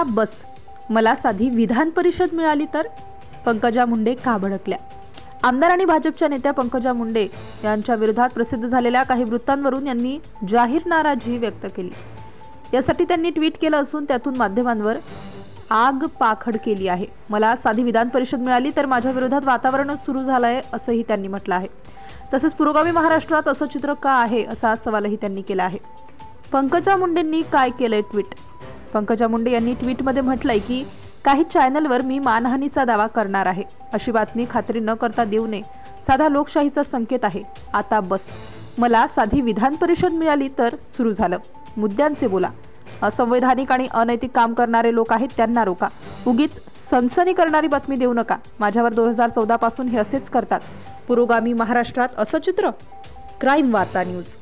बस, मला साधी विधान परिषद मिळाली तर? पंकजा मुंडे का भडकल्या? आमदार आणि भाजपच्या नेत्या पंकजा मुंडे यांच्या विरोधात प्रसिद्ध झालेल्या काही वृत्तांवरून यांनी जाहीर नाराजी व्यक्त केली। यासाठी त्यांनी ट्विट केलं असून त्यातून माध्यमांवर आग पाखड केली आहे। मला साधी विधान परिषद मिळाली तर माझ्या विरोधात वातावरणच सुरू झालंय असंही त्यांनी म्हटलं आहे। तसेच पुरोगामी महाराष्ट्रात असं चित्र का आहे असा सवालही त्यांनी केला आहे। पंकजा मुंडेंनी काय केलंय ट्विट? पंकजा मुंडे यांनी ट्विटमध्ये म्हटलंय की काही चॅनलवर मी मानहानीचा दावा करणार आहे, अशी बातमी खात्री न करता देऊ नये, साधा लोकशाहीचा संकेत आहे। आता बस, मला साधी विधान परिषद मिळाली तर सुरू झालं, मुद्द्यांचे बोला, असंवैधानिक आणि अनैतिक काम करणारे लोक आहेत त्यांना रोका, उगीच सनसनी करणारी बातमी देऊ नका, माझ्यावर 2014 पासून हे असेच करतात। पुरोगामी महाराष्ट्रात असं चित्र? क्राईम वार्ता न्यूज।